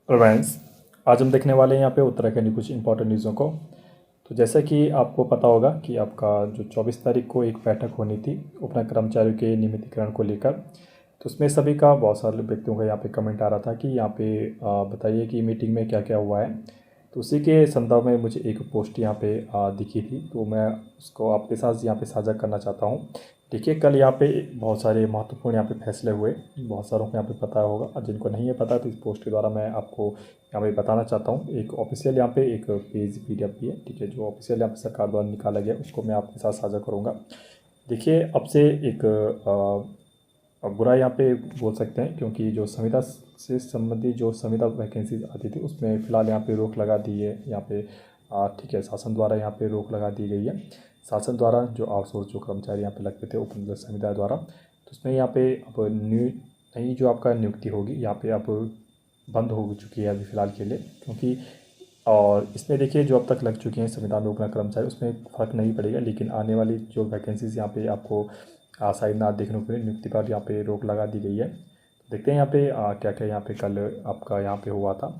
Friends, आज हम देखने वाले हैं यहाँ पे उत्तराखंड की कुछ इंपॉर्टेंट न्यूज़ों को। तो जैसा कि आपको पता होगा कि आपका जो 24 तारीख को एक बैठक होनी थी अपना कर्मचारियों के नियमितीकरण को लेकर। तो उसमें सभी का बहुत सारे व्यक्तियों का यहाँ पे कमेंट आ रहा था कि यहाँ पे बताइए कि मीटिंग में क्या क्या हुआ है। तो उसी के संदर्भ में मुझे एक पोस्ट यहाँ पे दिखी थी, तो मैं उसको आपके साथ यहाँ पे साझा करना चाहता हूँ। देखिए, कल यहाँ पे बहुत सारे महत्वपूर्ण यहाँ पे फैसले हुए। बहुत सारों को यहाँ पे पता होगा, और जिनको नहीं है पता तो इस पोस्ट के द्वारा मैं आपको यहाँ पे बताना चाहता हूँ। एक ऑफिशियल यहाँ पे एक पेज PDF भी है, ठीक है, जो ऑफिशियल यहाँ पे सरकार द्वारा निकाला गया उसको मैं आपके साथ साझा करूँगा। देखिए, अब से एक बुरा यहाँ पे बोल सकते हैं, क्योंकि जो संविदा से संबंधित जो संविदा वैकेंसी आती थी उसमें फ़िलहाल यहाँ पे रोक लगा दी है। यहाँ पे ठीक है, शासन द्वारा यहाँ पे रोक लगा दी गई है। शासन द्वारा जो आउटसोर्स जो कर्मचारी यहाँ पे लगते थे उपनिबंध संविदा द्वारा, तो उसमें यहाँ पे अब नई जो आपका नियुक्ति होगी यहाँ पे अब बंद हो चुकी है अभी फ़िलहाल के लिए, क्योंकि और इसमें देखिए जो अब तक लग चुकी हैं संविदा में उपनिबंध कर्मचारी उसमें फ़र्क नहीं पड़ेगा, लेकिन आने वाली जो वैकेंसीज यहाँ पे आपको शायद ना देखने को मिले, नियुक्ति पर यहाँ पे रोक लगा दी गई है। देखते हैं यहाँ पे क्या क्या यहाँ पे कल आपका यहाँ पे हुआ था।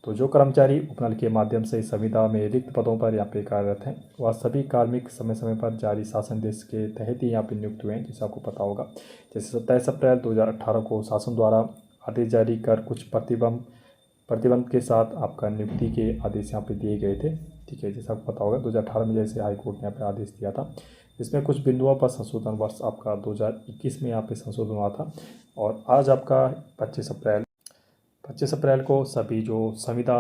तो जो कर्मचारी उपनल के माध्यम से संविदा में रिक्त पदों पर यहाँ पे कार्यरत हैं वह सभी कार्मिक समय समय पर जारी शासन देश के तहत ही यहाँ पे नियुक्त हुए हैं, जैसे आपको पता होगा। जैसे 27 अप्रैल 2018 को शासन द्वारा आदेश जारी कर कुछ प्रतिबंध के साथ आपका नियुक्ति के आदेश यहाँ पे दिए गए थे, ठीक है। जैसा आपको पता होगा 2018 में जैसे हाईकोर्ट ने यहाँ पे आदेश दिया था, इसमें कुछ बिंदुओं पर संशोधन वर्ष आपका 2021 में यहाँ पे संशोधन हुआ था। और आज आपका 25 अप्रैल को सभी जो संविदा,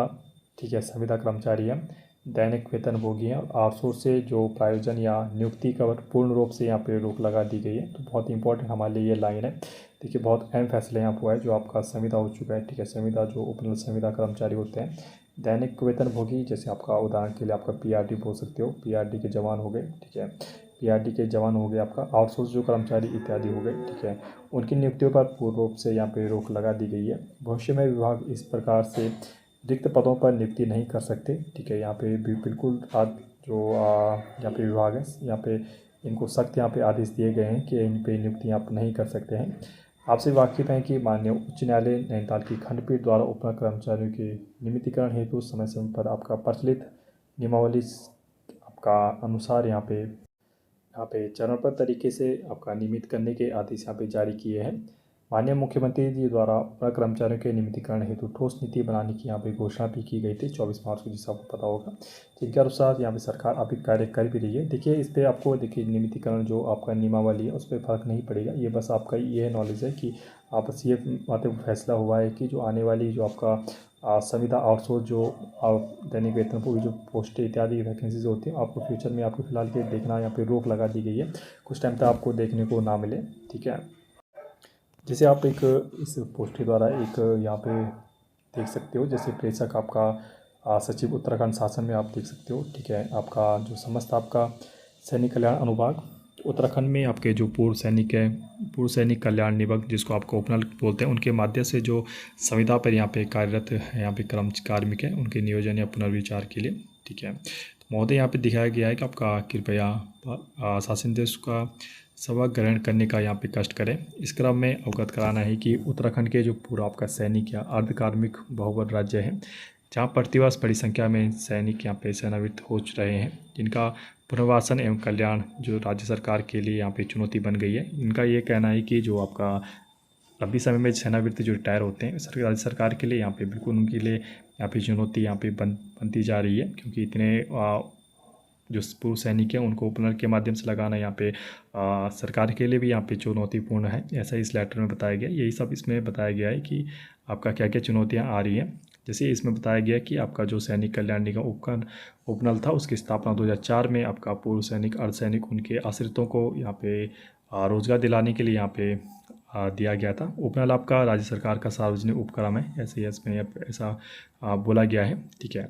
ठीक है, संविदा कर्मचारी हैं, दैनिक वेतनभोगी हैं और आउटसोर्स से जो प्रायोजन या नियुक्ति का पूर्ण रूप से यहाँ पे रोक लगा दी गई है। तो बहुत ही इंपॉर्टेंट हमारे लिए ये लाइन है। देखिए, बहुत अहम फैसले यहाँ हुआ है। जो आपका संविदा हो चुका है, ठीक है, संविदा जो उपनल संविदा कर्मचारी होते हैं, दैनिक वेतनभोगी, जैसे आपका उदाहरण के लिए आपका PRD बोल सकते हो, PRD के जवान हो गए, ठीक है, PRD के जवान हो गए, आपका आउटसोर्स जो कर्मचारी इत्यादि हो गए, ठीक है, उनकी नियुक्तियों पर पूर्ण रूप से यहाँ पे रोक लगा दी गई है। भविष्य में विभाग इस प्रकार से रिक्त पदों पर नियुक्ति नहीं कर सकते, ठीक है। यहाँ पे भी बिल्कुल आज जो यहाँ पे विभाग है यहाँ पे इनको सख्त यहाँ पे आदेश दिए गए हैं कि इन पे नियुक्ति आप नहीं कर सकते हैं। आपसे वाकिफ़ हैं कि माननीय उच्च न्यायालय नैनीताल की खंडपीठ द्वारा उपनल कर्मचारियों के नियमितीकरण हेतु समय समय पर आपका प्रचलित नियमावली आपका अनुसार यहाँ पे चरणबद्ध तरीके से आपका नियमित करने के आदेश यहाँ पे जारी किए हैं। माननीय मुख्यमंत्री जी द्वारा अपना कर्मचारियों के नियमितीकरण हेतु ठोस नीति बनाने की यहाँ पे घोषणा भी की गई थी 24 मार्च को, जिसका आपको पता होगा, जिनके अनुसार यहाँ पे सरकार अभी कार्य कर भी रही है। देखिए, इस पर आपको देखिए नियमितीकरण जो आपका नियमावली है उस पर फ़र्क नहीं पड़ेगा। ये बस आपका ये नॉलेज है कि आपस ये बातें फैसला हुआ है कि जो आने वाली जो आपका संविदा आउटसोर्स जो दैनिक वेतन पर जो पोस्ट इत्यादि वैकेंसीज होती हैं, आपको फ्यूचर में आपको फिलहाल के देखना यहाँ पे रोक लगा दी गई है, कुछ टाइम तक आपको देखने को ना मिले, ठीक है। जैसे आप एक इस पोस्ट के द्वारा एक यहाँ पे देख सकते हो, जैसे प्रेषक आपका सचिव उत्तराखंड शासन में आप देख सकते हो, ठीक है। आपका जो समस्त आपका सैनिक कल्याण अनुभाग उत्तराखंड में आपके जो पूर्व सैनिक है, पूर्व सैनिक कल्याण निगम जिसको आपको उपनल बोलते हैं, उनके माध्यम से जो संविदा पर यहाँ पे कार्यरत है यहाँ पे कार्मिक है, उनके नियोजन या पुनर्विचार के लिए, ठीक है। तो महोदय यहाँ पे दिखाया गया है कि आपका कृपया शासन देश का सभा ग्रहण करने का यहाँ पे कष्ट करें। इस क्रम में अवगत कराना है कि उत्तराखंड के जो पूरा आपका सैनिक या अर्ध कार्मिक बहुबल राज्य है, जहाँ प्रतिवर्ष बड़ी संख्या में सैनिक यहाँ पे सेवानिवृत्त हो रहे हैं, जिनका पुनर्वासन एवं कल्याण जो राज्य सरकार के लिए यहाँ पे चुनौती बन गई है। इनका ये कहना है कि जो आपका लंबी समय में सेवानिवृत्त जो रिटायर होते हैं राज्य सरकार के लिए यहाँ पे बिल्कुल उनके लिए यहाँ पे चुनौती यहाँ पे बनती जा रही है, क्योंकि इतने जो पूर्व सैनिक हैं उनको उपनल के माध्यम से लगाना यहाँ पे सरकार के लिए भी यहाँ पे चुनौतीपूर्ण है, ऐसा इस लेटर में बताया गया। यही सब इसमें बताया गया है कि आपका क्या क्या चुनौतियाँ आ रही हैं। जैसे इसमें बताया गया कि आपका जो सैनिक कल्याण निगम उपनल था उसकी स्थापना 2004 में आपका पूर्व सैनिक अर्धसैनिक उनके आश्रितों को यहाँ पे रोजगार दिलाने के लिए यहाँ पे दिया गया था। उपनल आपका राज्य सरकार का सार्वजनिक उपक्रम है, ऐसे ही इसमें ऐसा बोला गया है, ठीक है।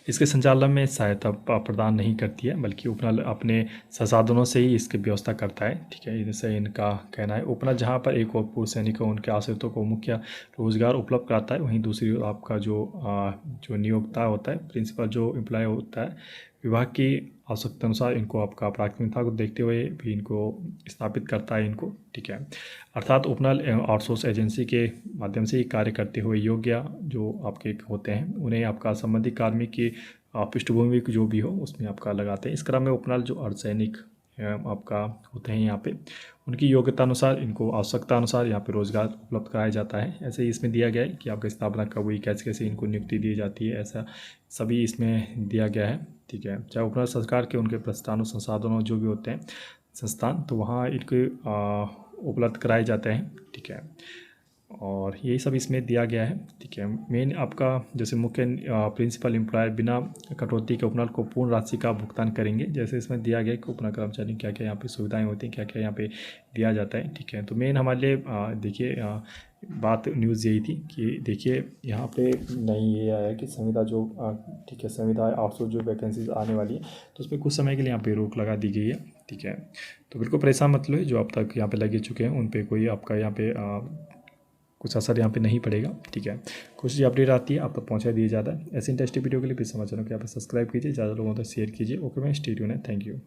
इसके संचालन में सहायता प्रदान नहीं करती है, बल्कि उपनल अपने संसाधनों से ही इसकी व्यवस्था करता है, ठीक है। जैसे इनका कहना है उपनल जहाँ पर एक और पूर्व सैनिकों उनके आश्रितों को मुख्य रोजगार उपलब्ध कराता है, वहीं दूसरी ओर आपका जो नियोक्ता होता है, प्रिंसिपल जो एम्प्लॉय होता है, विभाग की आवश्यकता अनुसार इनको आपका प्राथमिकता को देखते हुए भी इनको स्थापित करता है इनको, ठीक है। अर्थात उपनल आउटसोर्स एजेंसी के माध्यम से ही कार्य करते हुए योग्य जो आपके होते हैं उन्हें आपका संबंधित कार्मिक की पृष्ठभूमि जो भी हो उसमें आपका लगाते हैं। इस क्रम में उपनल जो अर्धसैनिक आपका होते हैं यहाँ पे उनकी योग्यता अनुसार इनको आवश्यकता अनुसार यहाँ पे रोज़गार उपलब्ध कराया जाता है। ऐसे ही इसमें दिया गया है कि आपकी स्थापना कब हुई, कैसे कैसे इनको नियुक्ति दी जाती है, ऐसा सभी इसमें दिया गया है, ठीक है। चाहे उपनल सरकार के उनके प्रतिष्ठानों संसाधनों जो भी होते हैं संस्थान तो वहाँ इनके उपलब्ध कराए जाते हैं, ठीक है। और यही सब इसमें दिया गया है, ठीक है। मेन आपका जैसे मुख्य प्रिंसिपल एम्प्लॉयर बिना कटौती के उपनल को पूर्ण राशि का भुगतान करेंगे। जैसे इसमें दिया गया है कि उपनल कर्मचारी क्या क्या यहाँ पे सुविधाएं होती हैं, क्या क्या यहाँ पे दिया जाता है, ठीक है। तो मेन हमारे लिए देखिए बात न्यूज़ यही थी कि देखिए यहाँ पे नहीं ये आया कि संविदा जो ठीक है संविदा आउटसोर्स जो वैकेंसीज आने वाली है तो उसमें कुछ समय के लिए यहाँ पे रोक लगा दी गई है, ठीक है। तो बिल्कुल परेशान मत लो, जो अब तक यहाँ पे लगे चुके हैं उन पे कोई आपका यहाँ पे कुछ असर यहाँ पे नहीं पड़ेगा, ठीक है। कुछ जो अपडेट आती है आप तक पहुँचा दिया जाता है। ऐसे इंटरेस्टिंग वीडियो के लिए प्लीज़ समाचारों को यहाँ पर सब्सक्राइब कीजिए, ज़्यादा लोगों तक शेयर कीजिए। ओके मैं स्टे ट्यून्ड है, थैंक यू।